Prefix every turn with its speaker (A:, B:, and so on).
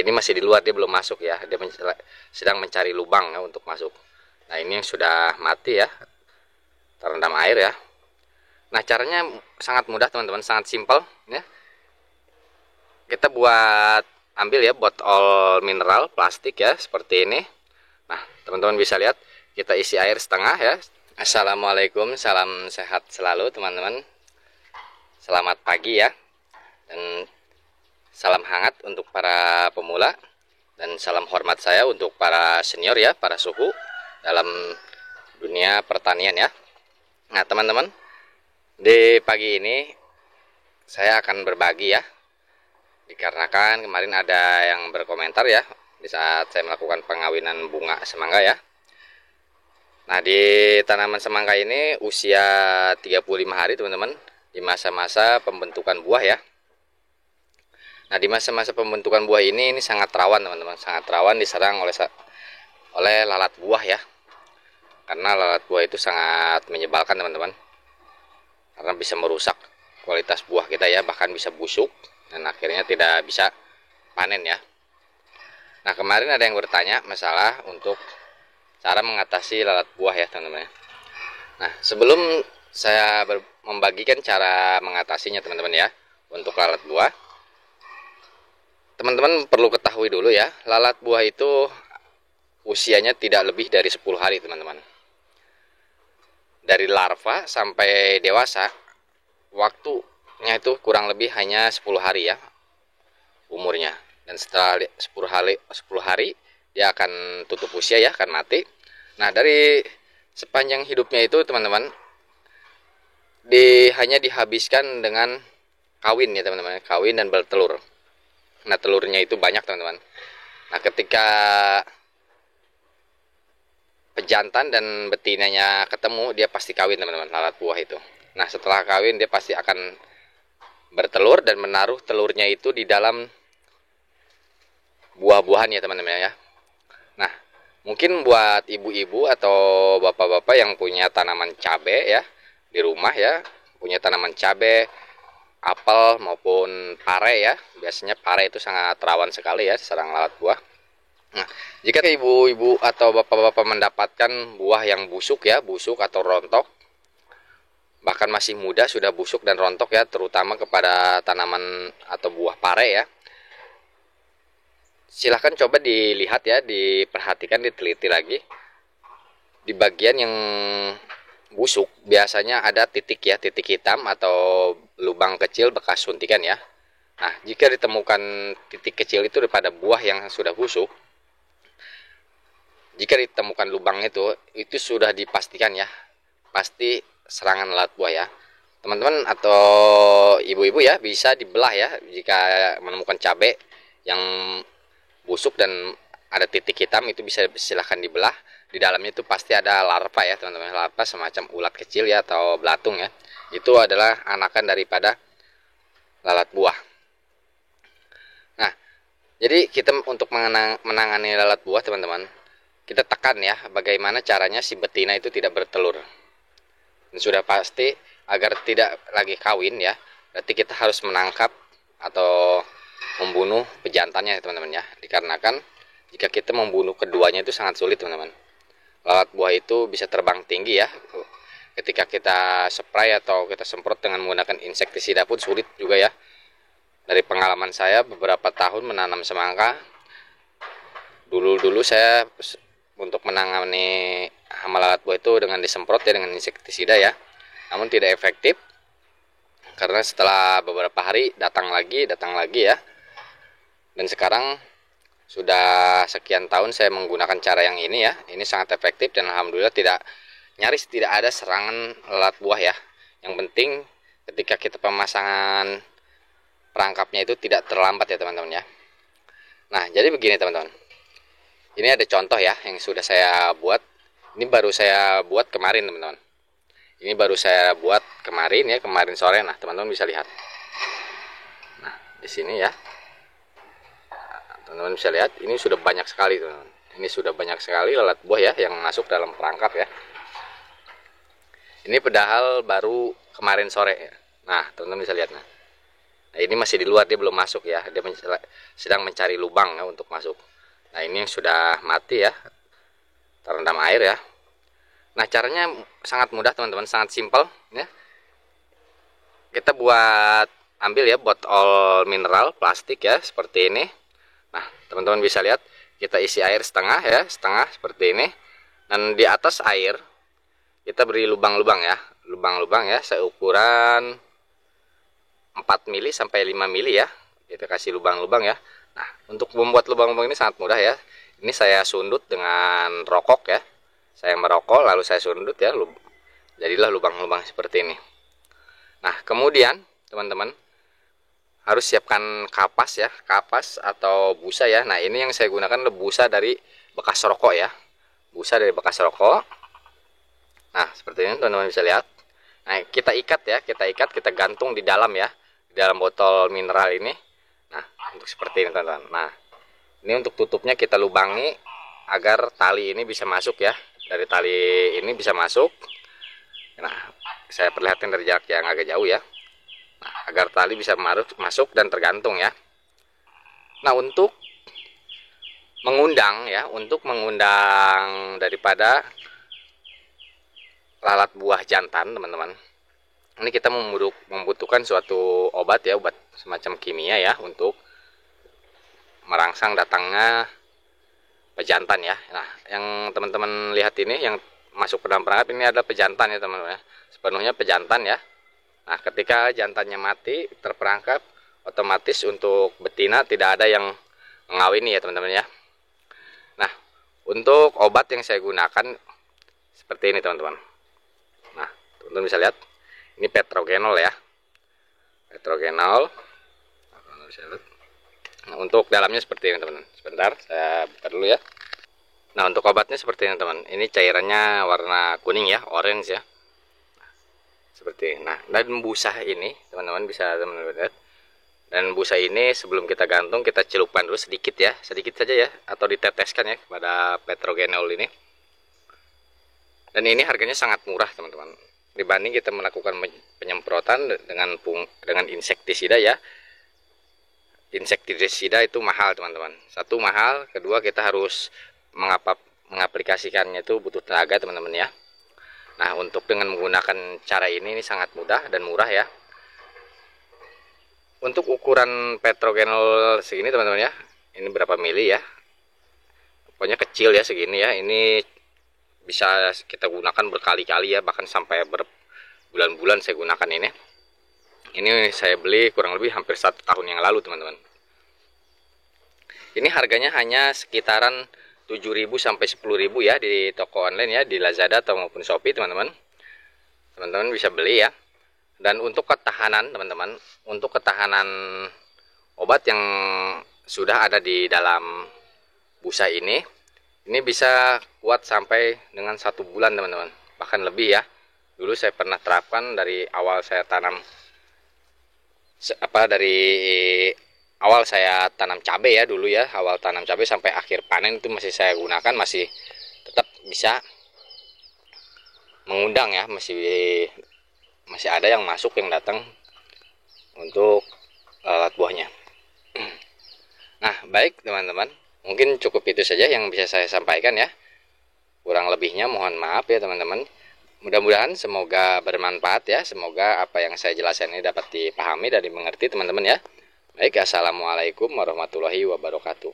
A: ini masih di luar, dia belum masuk ya, dia sedang mencari lubang ya untuk masuk. Nah ini yang sudah mati ya, terendam air ya. Nah caranya sangat mudah teman-teman, sangat simpel ya. Kita ambil ya botol mineral plastik ya seperti ini. Nah teman-teman bisa lihat, kita isi air setengah ya. Assalamualaikum, salam sehat selalu teman-teman. Selamat pagi ya, dan salam hangat untuk para pemula, dan salam hormat saya untuk para senior ya, para suhu dalam dunia pertanian ya. Nah teman-teman, di pagi ini saya akan berbagi ya, dikarenakan kemarin ada yang berkomentar ya di saat saya melakukan pengawinan bunga semangka ya. Nah di tanaman semangka ini usia 35 hari teman-teman, di masa-masa pembentukan buah ya. Nah di masa-masa pembentukan buah ini sangat rawan teman-teman, sangat rawan diserang oleh lalat buah ya. Karena lalat buah itu sangat menyebalkan teman-teman, karena bisa merusak kualitas buah kita ya, bahkan bisa busuk dan akhirnya tidak bisa panen ya. Nah kemarin ada yang bertanya masalah untuk cara mengatasi lalat buah ya teman-teman. Nah sebelum saya membagikan cara mengatasinya teman-teman ya, untuk lalat buah, teman-teman perlu ketahui dulu ya, lalat buah itu usianya tidak lebih dari 10 hari teman-teman. Dari larva sampai dewasa waktunya itu kurang lebih hanya 10 hari ya umurnya. Dan setelah 10 hari dia akan tutup usia ya, akan mati. Nah dari sepanjang hidupnya itu teman-teman, hanya dihabiskan dengan kawin ya teman-teman, kawin dan bertelur. Nah telurnya itu banyak teman-teman. Nah ketika pejantan dan betinanya ketemu, dia pasti kawin teman-teman, lalat buah itu. Nah setelah kawin dia pasti akan bertelur dan menaruh telurnya itu di dalam buah-buahan ya teman-teman ya. Nah mungkin buat ibu-ibu atau bapak-bapak yang punya tanaman cabai ya di rumah ya, punya tanaman cabai, apel maupun pare ya, biasanya pare itu sangat rawan sekali ya serang lalat buah. Nah jika ibu-ibu atau bapak-bapak mendapatkan buah yang busuk ya, busuk atau rontok, bahkan masih muda sudah busuk dan rontok ya, terutama kepada tanaman atau buah pare ya, silahkan coba dilihat ya, diperhatikan, diteliti lagi. Di bagian yang busuk biasanya ada titik ya, titik hitam atau lubang kecil bekas suntikan ya. Nah jika ditemukan titik kecil itu pada buah yang sudah busuk, jika ditemukan lubang itu sudah dipastikan ya, pasti serangan lalat buah ya teman-teman. Atau ibu-ibu ya, bisa dibelah ya jika menemukan cabai yang busuk dan ada titik hitam, itu bisa silahkan dibelah. Di dalamnya itu pasti ada larva ya teman-teman, larva semacam ulat kecil ya atau belatung ya, itu adalah anakan daripada lalat buah. Nah jadi kita untuk menangani lalat buah teman-teman, kita tekan ya bagaimana caranya si betina itu tidak bertelur. Dan sudah pasti agar tidak lagi kawin ya, berarti kita harus menangkap atau membunuh pejantannya ya teman-teman ya. Dikarenakan jika kita membunuh keduanya itu sangat sulit teman-teman. Lalat buah itu bisa terbang tinggi ya, ketika kita spray atau kita semprot dengan menggunakan insektisida pun sulit juga ya. Dari pengalaman saya beberapa tahun menanam semangka, dulu saya untuk menangani hama lalat buah itu dengan disemprot ya dengan insektisida ya, namun tidak efektif. Karena setelah beberapa hari datang lagi ya. Dan sekarang sudah sekian tahun saya menggunakan cara yang ini ya, ini sangat efektif dan alhamdulillah nyaris tidak ada serangan lalat buah ya. Yang penting ketika kita pemasangan perangkapnya itu tidak terlambat ya teman-teman ya. Nah jadi begini teman-teman, ini ada contoh ya yang sudah saya buat. Ini baru saya buat kemarin teman-teman. Ini baru saya buat kemarin ya, kemarin sore. Nah teman-teman bisa lihat. Nah di sini ya, teman-teman bisa lihat, ini sudah banyak sekali teman-teman. Ini sudah banyak sekali lalat buah ya yang masuk dalam perangkap ya. Ini padahal baru kemarin sore ya. Nah teman-teman bisa lihat. Nah Nah, ini masih di luar, dia belum masuk ya, dia sedang mencari lubang ya untuk masuk. Nah, ini yang sudah mati ya, terendam air ya. Nah, caranya sangat mudah teman-teman, sangat simpel ya. Kita ambil ya botol mineral plastik ya seperti ini. Nah, teman-teman bisa lihat, kita isi air setengah ya, setengah seperti ini. Dan di atas air kita beri lubang-lubang ya, lubang-lubang ya, seukuran 4 mili sampai 5 mili ya. Kita kasih lubang-lubang ya. Nah, untuk membuat lubang-lubang ini sangat mudah ya. Ini saya sundut dengan rokok ya. Saya merokok lalu saya sundut ya, jadilah lubang-lubang seperti ini. Nah, kemudian teman-teman harus siapkan kapas ya, kapas atau busa ya. Nah, ini yang saya gunakan adalah busa dari bekas rokok ya, busa dari bekas rokok. Nah, seperti ini teman-teman bisa lihat. Nah, kita ikat ya, kita gantung di dalam ya, di dalam botol mineral ini. Nah, untuk seperti ini teman-teman. Nah, ini untuk tutupnya kita lubangi agar tali ini bisa masuk ya, dari tali ini bisa masuk. Nah, saya perlihatkan dari jarak yang agak jauh ya. Nah, agar tali bisa masuk dan tergantung ya. Nah, untuk mengundang ya, untuk mengundang daripada lalat buah jantan teman-teman, ini kita membutuhkan suatu obat ya, obat semacam kimia ya, untuk merangsang datangnya pejantan ya. Nah, yang teman-teman lihat ini yang masuk ke dalam perangkap ini adalah pejantan ya teman-teman ya, sepenuhnya pejantan ya. Nah, ketika jantannya mati terperangkap, otomatis untuk betina tidak ada yang mengawini ya teman-teman ya. Nah, untuk obat yang saya gunakan seperti ini teman-teman. Nah, teman-teman bisa lihat, ini petrogenol ya, petrogenol. Nah, untuk dalamnya seperti ini teman-teman. Sebentar, saya buka dulu ya. Nah, untuk obatnya seperti ini teman. Ini cairannya warna kuning ya, orange ya. Seperti ini. Nah, dan busa ini teman-teman bisa teman-teman lihat. Dan busa ini sebelum kita gantung kita celupkan dulu sedikit ya, sedikit saja ya, atau diteteskan ya kepada petrogenol ini. Dan ini harganya sangat murah teman-teman. Dibanding kita melakukan penyemprotan dengan insektisida ya. Insektisida itu mahal teman-teman. Satu mahal, kedua kita harus mengaplikasikannya itu butuh tenaga teman-teman ya. Nah, untuk dengan menggunakan cara ini sangat mudah dan murah ya. Untuk ukuran petrogenol segini teman-teman ya, ini berapa mili ya, pokoknya kecil ya segini ya. Ini bisa kita gunakan berkali-kali ya, bahkan sampai berbulan-bulan saya gunakan ini. Ini saya beli kurang lebih hampir 1 tahun yang lalu teman-teman. Ini harganya hanya sekitaran 7.000 sampai 10.000 ya di toko online ya, di Lazada atau maupun Shopee teman-teman. Teman-teman bisa beli ya. Dan untuk ketahanan teman-teman, untuk ketahanan obat yang sudah ada di dalam busa ini bisa kuat sampai dengan 1 bulan teman-teman, bahkan lebih ya. Dulu saya pernah terapkan dari awal saya tanam dari awal saya tanam cabai ya dulu ya, awal tanam cabai sampai akhir panen itu masih saya gunakan, masih tetap bisa mengundang ya, masih ada yang masuk, yang datang untuk lalat buahnya. Nah, baik teman-teman, mungkin cukup itu saja yang bisa saya sampaikan ya. Kurang lebihnya mohon maaf ya teman-teman. Mudah-mudahan semoga bermanfaat ya. Semoga apa yang saya jelaskan ini dapat dipahami dan dimengerti teman-teman ya. Baik, assalamualaikum warahmatullahi wabarakatuh.